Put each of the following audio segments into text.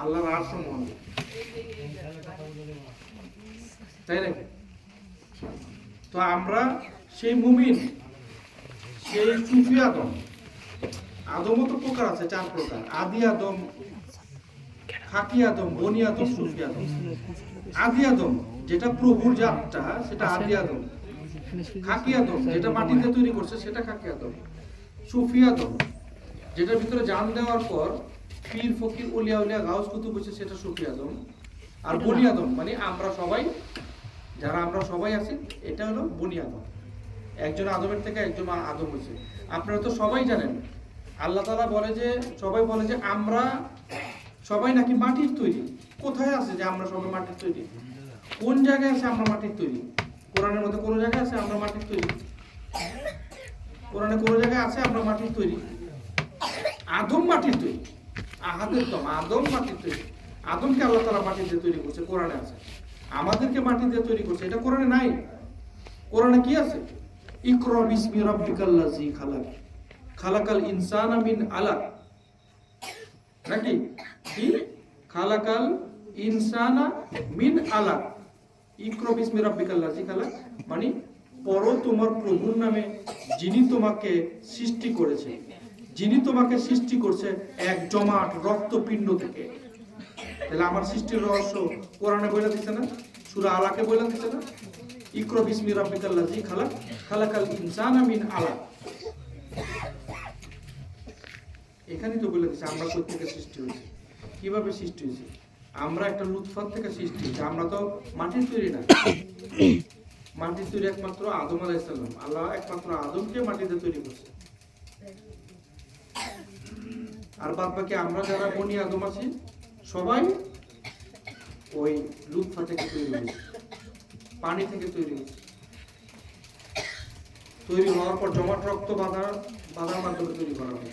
আল্লাহর আরশ মহান, তাই নাকি? তো আমরা সেই মুমিন, সেই সুফি আদম। আদমও তো প্রকার আছে, 4 প্রকার: আদি আদম, খাকি আদম, বনি আদম, সুফি আদম। আদি আদম যেটা প্রভুর জাতটা, সেটা আদি আদম। খাকি আদম যেটা মাটিতে তৈরি করছে, সেটা খাকি আদম। সুফি আদম যেটার ভিতরে জান দেওয়ার পর পীর ফকির ওলিয়া উলিয়া গাউস কুতুব হচ্ছে, সেটা সুফি আদম। আর বনি আদম মানে আমরা সবাই, যারা আমরা সবাই আছি, এটা হলো বনি আদম। একজন আদমের থেকে একজন আদম হয়েছে। আপনারা তো সবাই জানেন, আল্লাহ তাআলা বলে যে, সবাই বলে যে আমরা সবাই নাকি মাটির তৈরি। কোথায় আছে যে আমরা সবাই মাটির তৈরি? কোন জায়গায় আছে আমরা মাটির তৈরি? কোরআনের মধ্যে কোন জায়গায় আছে আমরা মাটির তৈরি? কোরআনে কোন জায়গায় আছে আমরা মাটির তৈরি? আদম মাটির তৈরি। আহাদের দম, আদম মাটির তৈরি। আদমকে আল্লাহ তাআলা মাটি দিয়ে তৈরি করছে, কোরআনে আছে। আমাদেরকে মাটি দিয়ে তৈরি করছে, এটা কোরআনে নাই। কোরআনে কি আছে? ইকরা বিসমি রাব্বিকাল্লাযী খালাক, খালাকাল ইনসানা মিন আলাক। নাকি কি? খালাকাল ইনসানা মিন আলাক। ইকরা বিসমি রাব্বিকাল্লাযী খালাক মানে পড়ো তোমার প্রভুর নামে, যিনি তোমাকে সৃষ্টি করেছে। যিনি তোমাকে সৃষ্টি করছে এক জমাট রক্তপিণ্ড থেকে। তাহলে আমার সৃষ্টির রহস্য কোরআনে বলে দিচ্ছে না? সূরা আলাকে বলে দিচ্ছে না? ইকরা বিসমি রাব্বিকাল্লাযী খালাক, খালাকাল ইনসানা মিন আলাক। এখানেই তো বলে দিচ্ছে আমরা কোথা থেকে সৃষ্টি হয়েছি, কিভাবে সৃষ্টি হয়েছে। আমরা একটা লুৎফাত থেকে সৃষ্টি হয়েছি। আমরা তো মাটির তৈরি না। মাটির তৈরি একমাত্র আদম আলাইহিস সালাম। আল্লাহ একমাত্র আদমকে মাটিতে তৈরি করছে। আর বাদ বাকি আমরা যারা বনি আদম আছি, সবাই ওই লুৎফা থেকে তৈরি হয়েছে, পানি থেকে তৈরি হয়েছে। তৈরি হওয়ার পর জমাট রক্ত বাঁধার মাধ্যমে তৈরি করা হয়।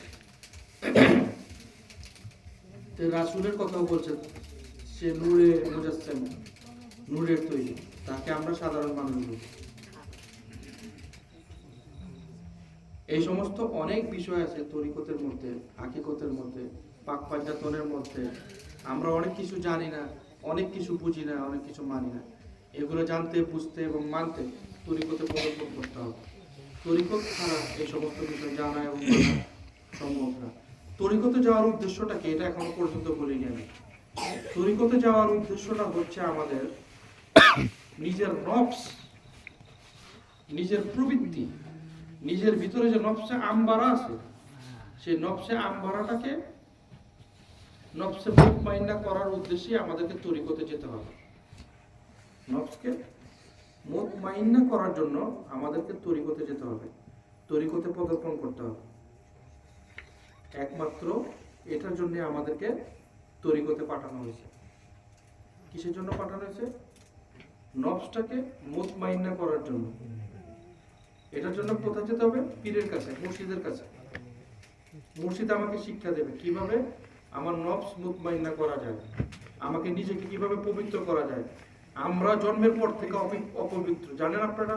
রাসূলের কথাও বলছে, সে নূরে মুজাসসাম, নূরের তৈরি। তাকে আমরা সাধারণ মানুষ বলি। এই সমস্ত অনেক বিষয় আছে তরিকতের মধ্যে, হাকিকতের মধ্যে, পাক পাঞ্জাতনের মধ্যে। আমরা অনেক কিছু জানি না, অনেক কিছু বুঝি না, অনেক কিছু মানি না। এগুলো জানতে, বুঝতে এবং মানতে তরিকতে পদক্ষেপ করতে হবে। তরিকত ছাড়া এই সমস্ত বিষয় জানা এবং মানা সম্ভব না। তরিকতে যাওয়ার উদ্দেশ্যটা কি, এটা এখনো পর্যন্ত বলিনি আমি। তরিকতে যাওয়ার উদ্দেশ্যটা হচ্ছে আমাদের নিজের নফস, নিজের প্রবৃত্তি, নিজের ভিতরে যে নফসে আমবারা আছে, সেই নফসে আমবারাটাকে নফসে মুতমাইন্না করার উদ্দেশ্যে আমাদেরকে তরিকতে যেতে হবে। নফসকে মুতমাইন্না করার জন্য আমাদেরকে তরিকতে যেতে হবে, তরিকতে পদার্পণ করতে হবে। একমাত্র এটার জন্য আমাদেরকে তরিকতে পাঠানো হয়েছে। কিসের জন্য পাঠানো হয়েছে? নফসটাকে মুতমাইন্না করার জন্য। এটার জন্য কোথায় যেতে হবে? পীরের কাছে, মুর্শিদের কাছে। মুর্শিদ আমাকে শিক্ষা দেবে কিভাবে আমার নফস মুতমাইন্না করা যায়, আমাকে নিজেকে কিভাবে পবিত্র করা যায়। আমরা জন্মের পর থেকে অপবিত্র, জানেন আপনারা?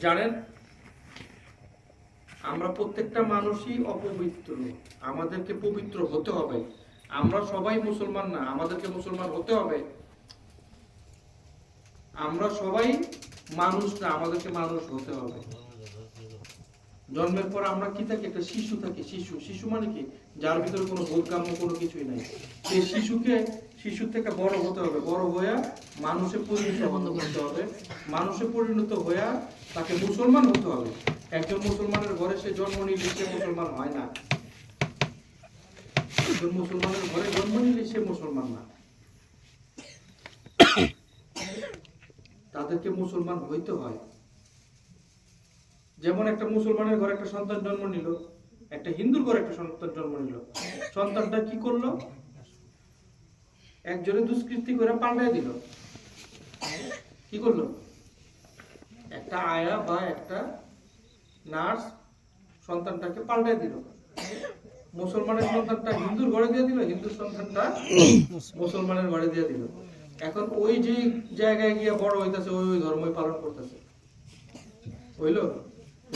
জানেন আমরা প্রত্যেকটা মানুষই অপবিত্র। আমাদেরকে পবিত্র হতে হবে। আমরা সবাই মুসলমান না, আমাদেরকে মুসলমান হতে হবে। আমরা সবাই মানুষ না, আমাদেরকে মানুষ হতে হবে। জন্মের পর আমরা কি থাকি? একটা শিশু থাকি। শিশু মানে কি? যার ভিতরে কোনো বোধকাম্য কোনো কিছুই নাই। সেই শিশু থেকে বড় হতে হবে। বড় হয়ে মানুষে পরিণত হতে হবে। মানুষে পরিণত হয়ে তাকে মুসলমান হতে হবে। একজন মুসলমানের ঘরে সে জন্ম নিলে সে মুসলমান হয় না। একজন মুসলমানের ঘরে জন্ম নিলে সে মুসলমান না। তাদেরকে মুসলমান হইতে হয়। যেমন একটা মুসলমানের ঘরে একটা সন্তান জন্ম নিল, একটা হিন্দুর ঘরে একটা সন্তান জন্ম নিল। সন্তানটা কি করলো? একজনে দুষ্কৃতি করে পাল্টাই দিল। কি করলো? একটা আয়া বা একটা নার্স সন্তানটাকে পাল্টাই দিল। মুসলমানের সন্তানটা হিন্দুর ঘরে দিয়ে দিল, হিন্দুর সন্তানটা মুসলমানের ঘরে দিয়ে দিল। এখন ওই যে জায়গায় গিয়ে বড় হইতেছে, ওই ধর্মই পালন করতেছে। হইলো?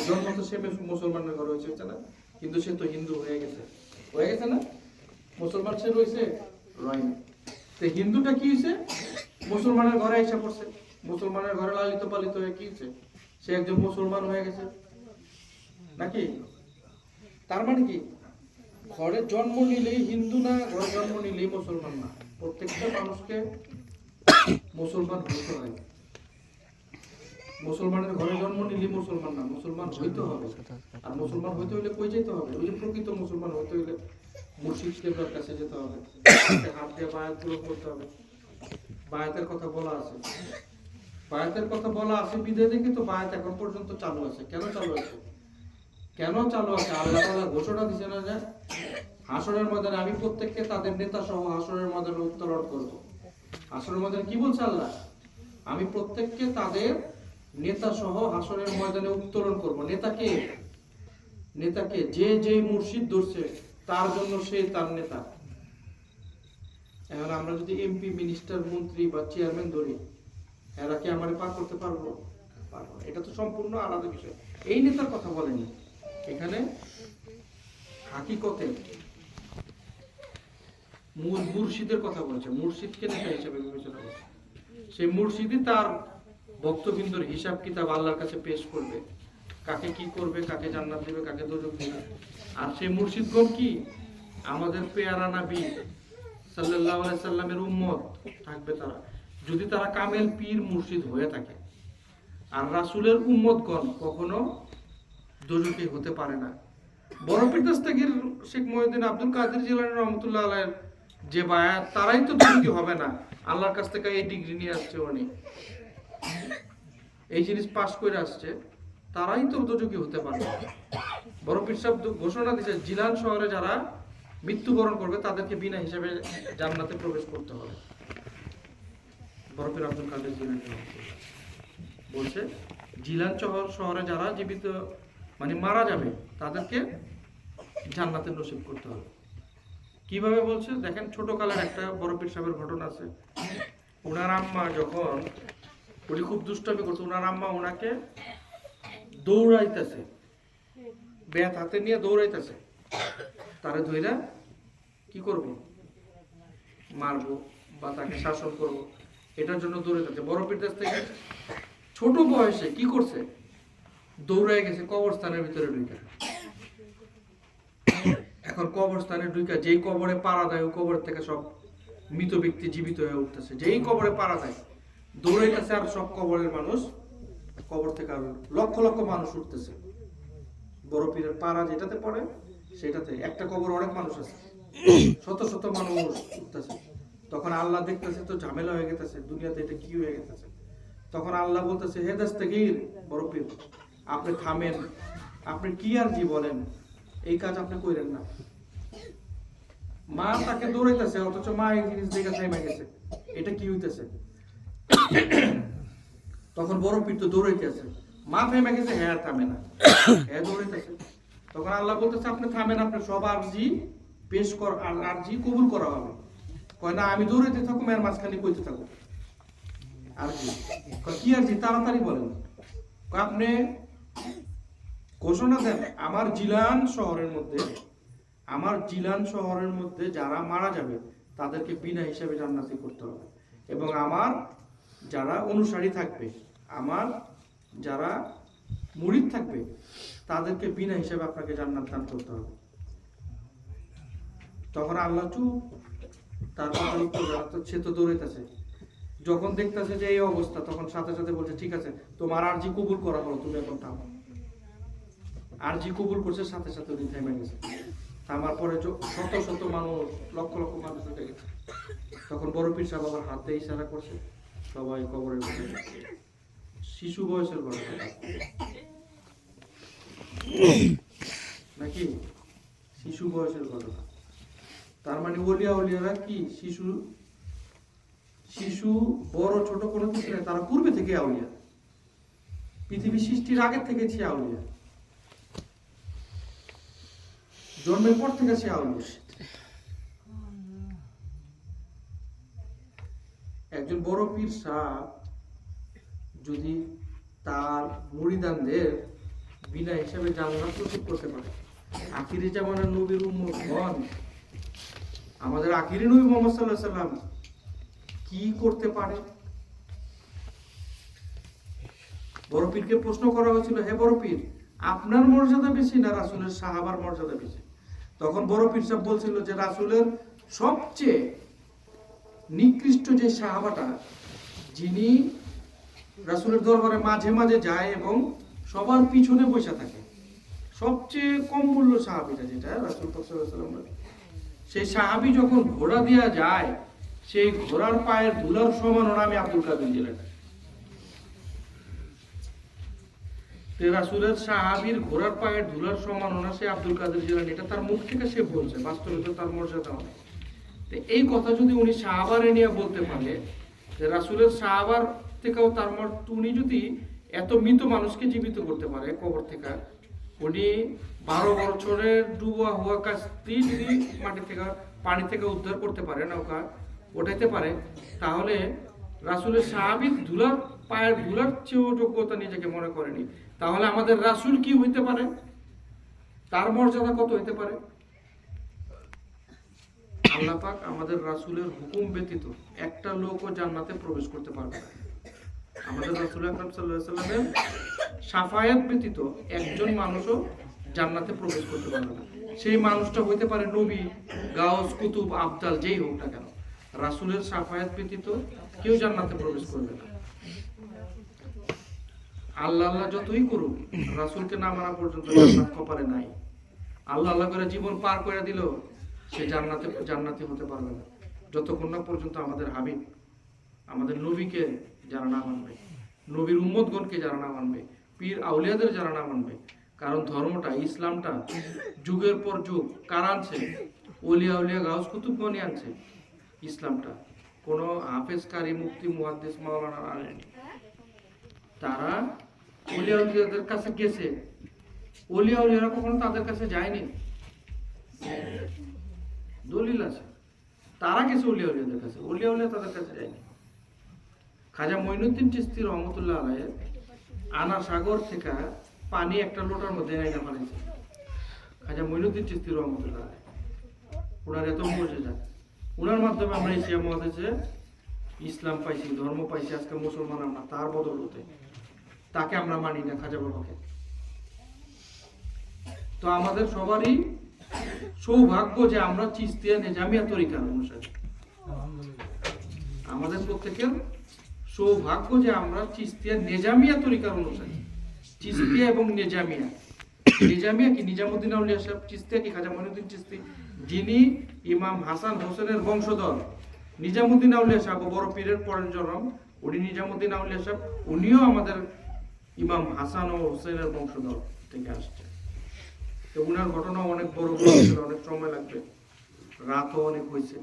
জন্ম তো সে মুসলমানের ঘরে হয়েছে না, কিন্তু সে তো হিন্দু হয়ে গেছে না? মুসলমান সে রয়েছে রয়নি। তো হিন্দুটা কি হয়েছে? মুসলমানের ঘরে এসে পড়ছে, মুসলমানের ঘরে লালিত পালিত হয়ে কি হয়েছে? সে একজন মুসলমান হয়ে গেছে নাকি? তার মানে কি ঘরে জন্ম নিলেই হিন্দু না, ঘরে জন্ম নিলেই মুসলমান না। প্রত্যেকটা মানুষকে মুসলমান হইতে হয়। মুসলমানের ঘরে জন্ম নিলেই মুসলমান না, মুসলমান হইতে হবে। আর মুসলমান হইতে হইলে কই যেতে হবে? ওই যে প্রকৃত মুসলমান হইতে হইলে মুর্শিদ কেবলার কাছে যেতে হবে, হাত দিয়ে বায়াত গুলো করতে হবে। বায়াতের কথা বলা আছে, বায়াতের কথা বলা আছে বিদে দেখি তো বায়াত এখন পর্যন্ত চালু আছে। কেন চালু আছে? কেন চালু আছে? আল্লাহ তাআলা ঘোষণা দিয়েছে না যে হাসরের ময়দানে আমি প্রত্যেককে তাদের নেতা সহ হাসরের ময়দানে উত্তোলন করব। হাসরের ময়দানে কি বলছে আল্লাহ? আমি প্রত্যেককে তাদের নেতা সহ হাসরের ময়দানে উত্তোলন করব। নেতাকে, নেতাকে যে যে মুর্শিদ ধরছে তার জন্য সে তার নেতা। এখন আমরা যদি এমপি, মিনিস্টার, মন্ত্রী বা চেয়ারম্যান ধরি, এরা কি আমারে পার করতে পারবো? পারবো না। এটা তো সম্পূর্ণ আলাদা বিষয়। এই নেতার কথা বলেনি এখানে, হাকিকতে মুর্শিদের কথা বলছে। মুর্শিদকে নেতা হিসেবে বিবেচনা করছে। সেই মুর্শিদই তার ভক্তবৃন্দর হিসাব কিতাব আল্লাহর কাছে পেশ করবে, কাকে কি করবে, কাকে জান্নাত দেবে, কাকে দোজখ দেবে। আর সেই মুর্শিদগণ কি? আমাদের পেয়ারা নবী সাল্লাল্লাহু আলাইহি সাল্লামের উম্মত থাকবে তারা, যদি তারা কামেল পীর মুর্শিদ হয়ে থাকে। আর রাসূলের উম্মতগণ কখনো দোজখী হতে পারে না। বড় পীর দস্তগীর শেখ মহিউদ্দিন আব্দুল কাদের জিলানী রহমাতুল্লাহ আলাইহির যে বায়াত, তারাই তো দোজখী হবে না। আল্লাহর কাছ থেকে এই ডিগ্রি নিয়ে আসছে, উনি এই জিনিস পাস করে আসছে, তারাই তো দোজখী হতে পারে। বড় পীর সাহেব ঘোষণা দিয়েছে জিলান শহরে যারা মৃত্যুবরণ করবে তাদেরকে বিনা হিসাবে জান্নাতে প্রবেশ করতে হবে। বড় পীর আব্দুল কাদের জিলানী বলছে জিলান শহরে যারা জীবিত মানে মারা যাবে তাদেরকে জান্নাতে নসিব করতে হবে। কিভাবে বলছে দেখেন, ছোটকালের একটা বড় পীর সাহেবের ঘটনা আছে। ওনার আম্মা যখন, উনি খুব দুষ্টামি করতো, ওনার আম্মা ওনাকে দৌড়াইতেছে, ব্যাট হাতে নিয়ে দৌড়াইতেছে, তারে ধইরা কি করব? মারবো বা তাকে শাসন করব, এটার জন্য দৌড়াইতেছে। বড় পীর দাস থেকে ছোট বয়সে কি করছে? দৌড়াই গেছে কবরস্থানের ভিতরে ঢুকে। এখন কবরস্থানে ঢুকে যেই কবরে পাড়া দেয়, ওই কবর থেকে সব মৃত ব্যক্তি জীবিত হয়ে উঠতেছে। যেই কবরে পাড়া দেয় দৌড়াইতেছে, আর সব কবরের মানুষ, কবর থেকে আর লক্ষ লক্ষ মানুষ উঠতেছে। বড় পীরের পাড়া যেটাতে পড়ে সেটাতে একটা কবর অনেক মানুষ আছে, শত শত মানুষ উঠতেছে। তখন আল্লাহ দেখতেছে তো ঝামেলা হয়ে গেছে, দুনিয়াতে এটা কি হয়ে গেছে। তখন আল্লাহ বলতেছে, হে দস্তগীর বড় পীর, আপনি থামেন, আপনি কি আর জি বলেন, এই কাজ আপনি কইরেন না। মা তাকে দৌড়াইতেছে, অথচ মা এই জিনিস দেখে থামে গেছে, এটা কি হইতেছে। তখন বড় পীর তো দৌড়াইতেছে, মা থেমে গেছে, হ্যাঁ থামে না, হ্যাঁ দৌড়াইতেছে। তখন আল্লাহ বলতেছে, আপনি থামেন, আপনি সব আরজি পেশ কর, আর আরজি কবুল করা হবে। কয় না, আমি দৌড়াইতে থাকুম, এর মাঝখানে কইতে থাকুম আরজি। কি আরজি? তাড়াতাড়ি বলেন। আপনি ঘোষণা দেন, আমার জিলান শহরের মধ্যে যারা মারা যাবে তাদেরকে বিনা হিসাবে জান্নাতি করতে হবে, এবং আমার যারা অনুসারী থাকবে, আমার যারা মুরিদ থাকবে তাদেরকে বিনা হিসাবে আপনাকে জান্নাত দান করতে হবে। তখন আল্লাহ চুপ, তার কথা উত্তর জানাতো, সে তো দৌড়াইতেছে। যখন দেখতেছে যে এই অবস্থা, তখন সাথে সাথে বলছে, ঠিক আছে, তোমার আরজি কবুল করা হলো, তুমি এখন থামো। আরজি কবুল করছে, সাথে সাথে উনি থেমে গেছে। থামার পরে শত শত মানুষ, লক্ষ লক্ষ মানুষ উঠে গেছে। তখন বড় পীর সাহেব আবার হাতে ইশারা করছে, সবাই কবরের মধ্যে। শিশু বয়সের ঘটনা নাকি? শিশু বয়সের ঘটনা। তার মানে ওলিয়ারা কি শিশু বড় ছোট কোনো কিছু নেই, তারা পূর্বে থেকে আউলিয়া, পৃথিবী সৃষ্টির আগের থেকে সে আউলিয়া, জন্মের পর থেকে সে আউলিয়া। একজন বড় পীর সাহেব যদি তার মুরিদানদের বিনা হিসাবে জান্নাত নসিব করতে পারে, আখিরি জামানার নবীর উম্মতগণ আমাদের আখিরি নবী মুহাম্মদ সাল্লাল্লাহু আলাইহি সাল্লাম কি করতে পারে? বড় পীরকে প্রশ্ন করা হয়েছিল, হে বড় পীর, আপনার মর্যাদা বেশি না রাসূলের সাহাবার মর্যাদা বেশি? তখন বড় পীর সাহেব বলছিল যে রাসূলের সবচেয়ে নিকৃষ্ট যে সাহাবাটা, যিনি রাসূলের দরবারে মাঝে মাঝে যায় এবং সবার পিছনে বসে থাকে, সবচেয়ে কম মূল্য সাহাবীটা যেটা রাসূল সাল্লাল্লাহু আলাইহি ওয়াসাল্লাম, সেই সাহাবী যখন ঘোড়া দিয়া যায়, সেই ঘোড়ার পায়ের ধুলার সমান নামে আব্দুল কাদের জিলানী। রাসূলের সাহাবীর ঘোড়ার পায়ের ধুলার সমান না সে আব্দুল কাদের জিলানী, এটা তার মুখ থেকে সে বলছে, বাস্তবে তো তার মর্যাদা অনেক। এই কথা যদি উনি সাহাবারে নিয়ে বলতে পারে যে রাসূলের সাহাবার থেকেও তার উনি যদি এত মৃত মানুষকে জীবিত করতে পারে কবর থেকে, উনি 12 বছরের ডুবা হওয়া কাস্তি যদি মাটি থেকে পানি থেকে উদ্ধার করতে পারে, নৌকা ওঠাইতে পারে, তাহলে রাসূলের সাহাবীর ধুলার পায়ের ধুলার চেয়েও যোগ্যতা নিজেকে মনে করেনি, তাহলে আমাদের রাসূল কি হইতে পারে, তার মর্যাদা কত হইতে পারে? আল্লাহ পাক আমাদের রাসূলের হুকুম ব্যতীত একটা লোকও জান্নাতে প্রবেশ করতে পারবে না। আমাদের রাসূল আকরাম সাল্লাল্লাহু আলাইহি ওয়াসাল্লামের শাফায়াত ব্যতীত একজন মানুষও জান্নাতে প্রবেশ করতে পারবে না। সেই মানুষটা হইতে পারে নবী, গাউস, কুতুব, আবদাল, যেই হোক না কেন, রাসূলের শাফায়াত ব্যতীত কেউ জান্নাতে প্রবেশ করবে না। আল্লাহ আল্লাহ যতই করুক, রাসূলকে না মানা পর্যন্ত জান্নাত কপালে নাই। আল্লাহ আল্লাহ করে জীবন পার করে দিল, সে জান্নাতি হতে পারবে না যতক্ষণ না পর্যন্ত আমাদের হাবিব, আমাদের নবীকে যারা না মানবে, নবীর উম্মতগণকে যারা না মানবে, পীর আউলিয়াদের যারা না মানবে। কারণ ধর্মটা, ইসলামটা যুগের পর যুগ কার আনছে? ওলিয়া উলিয়া গাউস কুতুবগণই আনছে। ইসলামটা কোনো হাফেজ, কারি, মুফতি, মুহাদ্দিস, মাওলানা আনেনি। তারা ওলিয়া উলিয়াদের কাছে গেছে, ওলিয়া উলিয়ারা কখনো তাদের কাছে যায়নি, দলিল আছে। তারা গেছে ওলিয়া উলিয়াদের কাছে, ওলিয়া উলিয়া তাদের কাছে যায়নি। খাজা মঈনুদ্দিন চিশতি রহমতুল্লাহ আলাইহি আনা সাগর থেকে পানি একটা লোটার মধ্যে এনে ফেলেছে। খাজা মঈনুদ্দিন চিশতি রহমতুল্লাহ আলাইহি, ওনার এত মর্যাদা, ওনার মাধ্যমে আমরা এশিয়া মহাদেশে ইসলাম পাইছি, ধর্ম পাইছি, আজকে মুসলমান আমরা, তার বদৌলতে। তাকে আমরা মানি না, খাজা বাবাকে। তো আমাদের সবারই সৌভাগ্য যে আমরা চিশতিয়া নিজামিয়া তরিকার অনুসারী। আমাদের প্রত্যেকের সৌভাগ্য যে আমরা চিশতিয়া নিজামিয়া তরিকার অনুসারী। চিশতিয়া এবং নিজামিয়া, নিজামিয়া কি নিজামুদ্দিন আউলিয়া সাহেব, চিশতিয়া কি খাজা মঈনুদ্দিন চিশতি, যিনি ইমাম হাসান হোসেনের বংশধর। নিজামুদ্দিন আউলিয়া সাহেব বড় পীরের পরের জনম, উনি নিজামুদ্দিন আউলিয়া সাহেব, উনিও আমাদের ইমাম হাসান ও হোসেনের বংশধর থেকে আসছে। তো উনার ঘটনা অনেক বড়, অনেক সময় লাগবে, রাতও অনেক হয়েছে,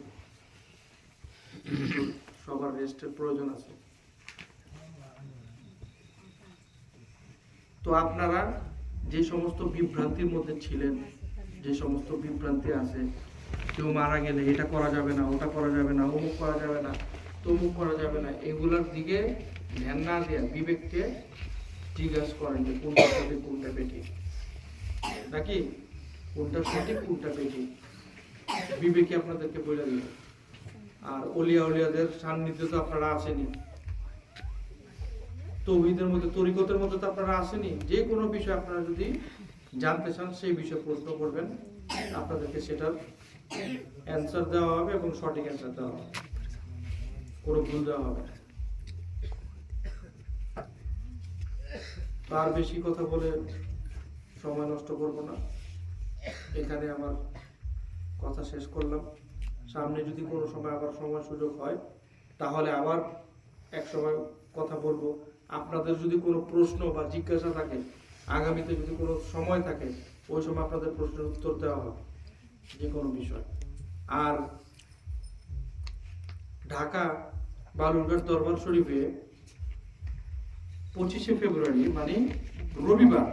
সবার রেস্টের প্রয়োজন আছে। তো আপনারা যে সমস্ত বিভ্রান্তির মধ্যে ছিলেন, যে সমস্ত বিভ্রান্তি আছে, কেউ মারা গেলে এটা করা যাবে না, ওটা করা যাবে না, অমুক করা যাবে না, তমুক করা যাবে না, এগুলোর দিকে ধ্যান না দেয়া বিবেককে জিজ্ঞাসা করেন যে কোনটা সঠিক কোনটা বেঠিক, নাকি কোনটা সঠিক কোনটা বেঠিক, বিবেকে আপনাদেরকে বলে দিবে। আর ওলিয়া উলিয়াদের সান্নিধ্যে তো আপনারা আসেনি, তৌহিদের মধ্যে, তরিকতের মধ্যে তো আপনারা আসেনি। যে কোনো বিষয় আপনারা যদি জানতে চান, সেই বিষয়ে প্রশ্ন করবেন, আপনাদেরকে সেটার অ্যান্সার দেওয়া হবে এবং সঠিক অ্যান্সার দেওয়া হবে, কোনো ভুল দেওয়া হবে না। তার বেশি কথা বলে সময় নষ্ট করব না, এখানে আমার কথা শেষ করলাম। সামনে যদি কোনো সময় আবার সময় সুযোগ হয়, তাহলে আবার এক সময় কথা বলবো। আপনাদের যদি কোনো প্রশ্ন বা জিজ্ঞাসা থাকে, আগামীতে যদি কোনো সময় থাকে, ওই সময় আপনাদের প্রশ্নের উত্তর দেওয়া হবে, যে কোনো বিষয়। আর ঢাকা বালুরঘাট দরবার শরীফে 25শে ফেব্রুয়ারি মানে রবিবার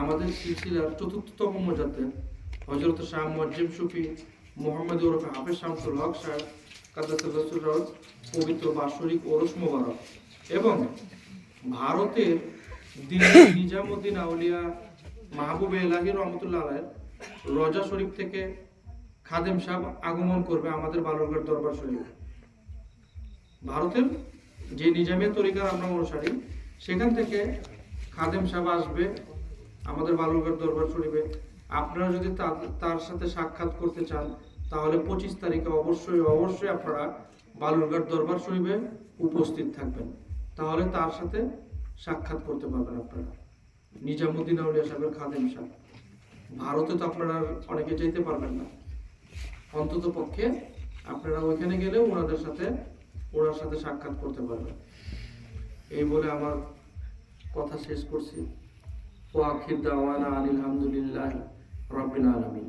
আমাদের সিলসিলার ৪র্থতম মুজাদ্দেদ হযরত শাহ মুয়াজ্জেম শফি মুহাম্মদ ওরফে হাফেজ শামসুল হক সাহেব কাদ্দাসাল্লাহু রহ পবিত্র বাৎসরিক ওরস মোবারক এবং ভারতের দিল্লি নিজামুদ্দিন আউলিয়া মাহবুব এলাহি রহমতুল্লাহ আলাইহির রজা শরীফ থেকে খাদেম সাহেব আগমন করবে আমাদের বালুরঘাট দরবার শরীফে। ভারতের যে নিজামিয়া তরিকার আমরা অনুসারী, সেখান থেকে খাদেম সাহেব আসবে আমাদের বালুরঘাট দরবার শরীফে। আপনারা যদি তার সাথে সাক্ষাৎ করতে চান, তাহলে 25 তারিখে অবশ্যই আপনারা বালুরঘাট দরবার শরীফে উপস্থিত থাকবেন, তাহলে তার সাথে সাক্ষাৎ করতে পারবেন আপনারা। নিজামুদ্দিন আউলিয়া সাহেবের খাদেম সাহেব। ভারতে তো আপনারা অনেকে যেতে পারবেন না, অন্তত পক্ষে আপনারা ওইখানে গেলেও ওনার সাথে সাক্ষাৎ করতে পারবেন। এই বলে আমার কথা শেষ করছি। ওয়া আখির দাওয়ানা আনিল হামদুলিল্লাহি রাব্বিল আলামিন।